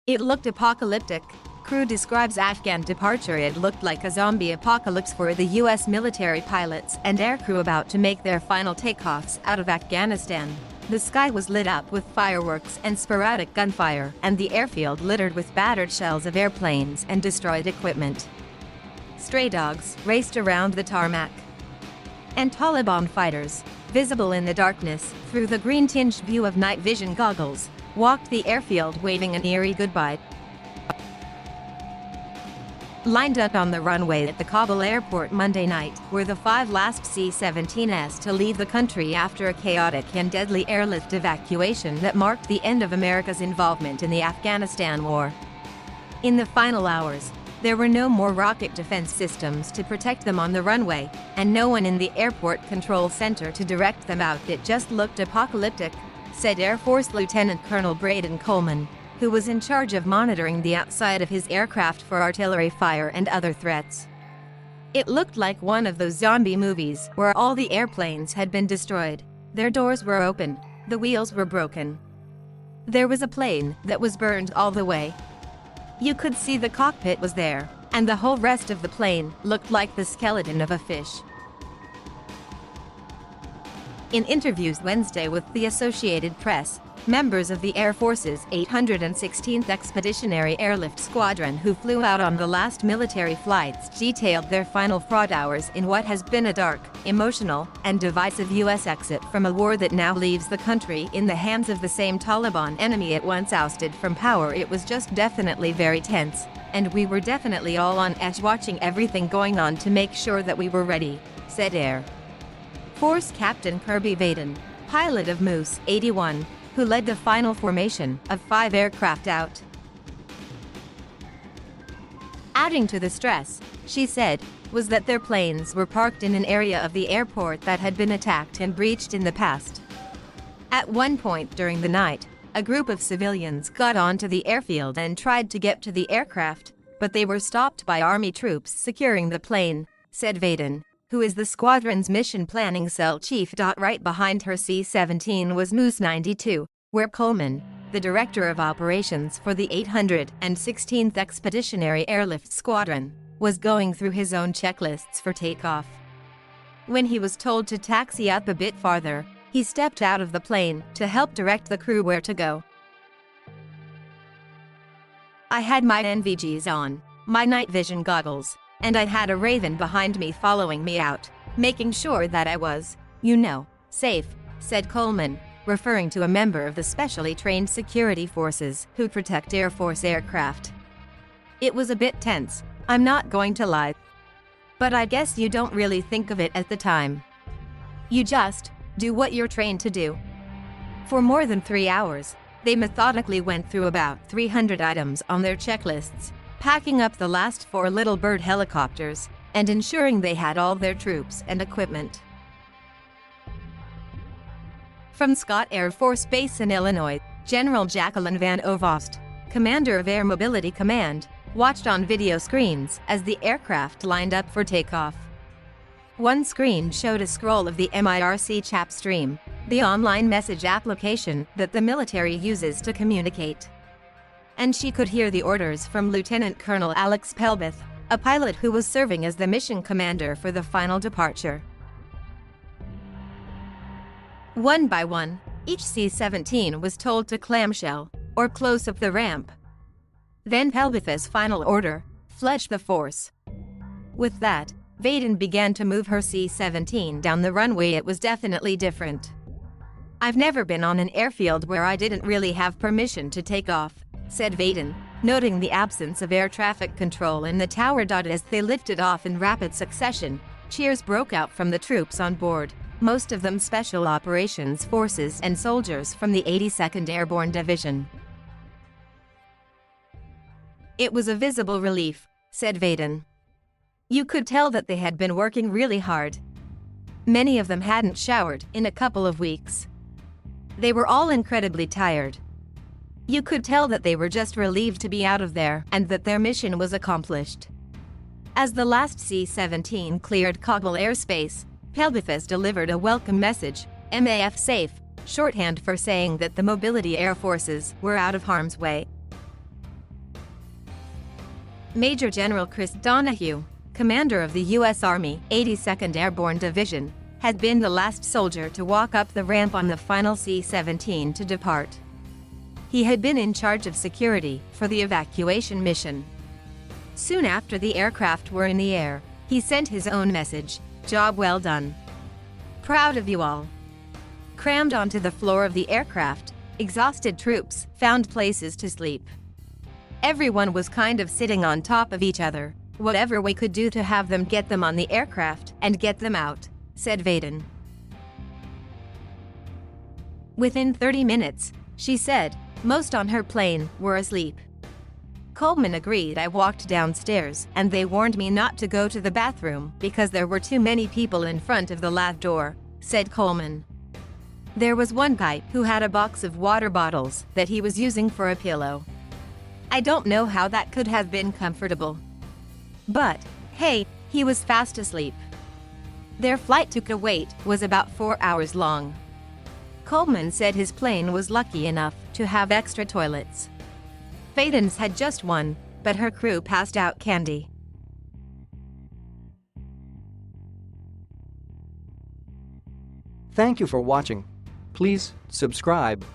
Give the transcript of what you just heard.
It looked apocalyptic. Crew describes Afghan departure. It looked like a zombie apocalypse for the US military pilots and aircrew about to make their final takeoffs out of Afghanistan. The sky was lit up with fireworks and sporadic gunfire, and the airfield littered with battered shells of airplanes and destroyed equipment. Stray dogs raced around the tarmac. And Taliban fighters, visible in the darkness through the green-tinged view of night vision goggles, walked the airfield waving an eerie goodbye. Lined up on the runway at the Kabul airport Monday night were the 5 last C-17s to leave the country after a chaotic and deadly airlift evacuation that marked the end of America's involvement in the Afghanistan war. In the final hours, there were no more rocket defense systems to protect them on the runway, and no one in the airport control center to direct them out. It just looked apocalyptic, said Air Force Lieutenant Colonel Braden Coleman, who was in charge of monitoring the outside of his aircraft for artillery fire and other threats. It looked like one of those zombie movies where all the airplanes had been destroyed. Their doors were open, the wheels were broken. There was a plane that was burned all the way. You could see the cockpit was there, and the whole rest of the plane looked like the skeleton of a fish. In interviews Wednesday with the Associated Press, members of the Air Force's 816th Expeditionary Airlift Squadron who flew out on the last military flights detailed their final fraught hours in what has been a dark, emotional, and divisive U.S. exit from a war that now leaves the country in the hands of the same Taliban enemy it once ousted from power. It was just definitely very tense, and we were definitely all on edge watching everything going on to make sure that we were ready, said Air Force Captain Kirby Vaden, pilot of Moose 81, who led the final formation of 5 aircraft out. Adding to the stress, she said, was that their planes were parked in an area of the airport that had been attacked and breached in the past. At one point during the night, a group of civilians got onto the airfield and tried to get to the aircraft, but they were stopped by Army troops securing the plane, said Vaden, who is the squadron's mission planning cell chief. Right behind her C-17 was Moose 92, where Coleman, the director of operations for the 816th Expeditionary Airlift Squadron, was going through his own checklists for takeoff. When he was told to taxi up a bit farther, he stepped out of the plane to help direct the crew where to go. I had my NVGs on, my night vision goggles, and I had a Raven behind me following me out, making sure that I was, safe, said Coleman, referring to a member of the specially trained security forces who protect Air Force aircraft. It was a bit tense, I'm not going to lie. But I guess you don't really think of it at the time. You just do what you're trained to do. For more than 3 hours, they methodically went through about 300 items on their checklists, packing up the last 4 Little Bird helicopters, and ensuring they had all their troops and equipment. From Scott Air Force Base in Illinois, General Jacqueline Van Ovost, commander of Air Mobility Command, watched on video screens as the aircraft lined up for takeoff. One screen showed a scroll of the MIRC chat stream, the online message application that the military uses to communicate. And she could hear the orders from Lieutenant Colonel Alex Pelbeth, a pilot who was serving as the mission commander for the final departure. One by one, each C-17 was told to clamshell, or close up the ramp. Then Pelbeth's final order, fledge the force. With that, Vaden began to move her C-17 down the runway. It was definitely different. I've never been on an airfield where I didn't really have permission to take off, said Vaden, noting the absence of air traffic control in the tower. As they lifted off in rapid succession, cheers broke out from the troops on board, most of them Special Operations Forces and soldiers from the 82nd Airborne Division. It was a visible relief, said Vaden. You could tell that they had been working really hard. Many of them hadn't showered in a couple of weeks. They were all incredibly tired. You could tell that they were just relieved to be out of there and that their mission was accomplished. As the last C-17 cleared Kabul airspace, Pelbeth delivered a welcome message, MAF safe, shorthand for saying that the mobility air forces were out of harm's way. Major General Chris Donahue, commander of the U.S. Army 82nd Airborne Division, had been the last soldier to walk up the ramp on the final C-17 to depart. He had been in charge of security for the evacuation mission. Soon after the aircraft were in the air, he sent his own message, "Job well done. Proud of you all." Crammed onto the floor of the aircraft, exhausted troops found places to sleep. Everyone was kind of sitting on top of each other, whatever we could do to have them get them on the aircraft and get them out, said Vaden. Within 30 minutes, she said, most on her plane were asleep. Coleman agreed. "I walked downstairs and they warned me not to go to the bathroom because there were too many people in front of the lab door," said Coleman. There was one guy who had a box of water bottles that he was using for a pillow. I don't know how that could have been comfortable. But, hey, he was fast asleep. Their flight to Kuwait was about 4 hours long. Coleman said his plane was lucky enough to have extra toilets. Vaden's had just one, but her crew passed out candy. Thank you for watching. Please subscribe.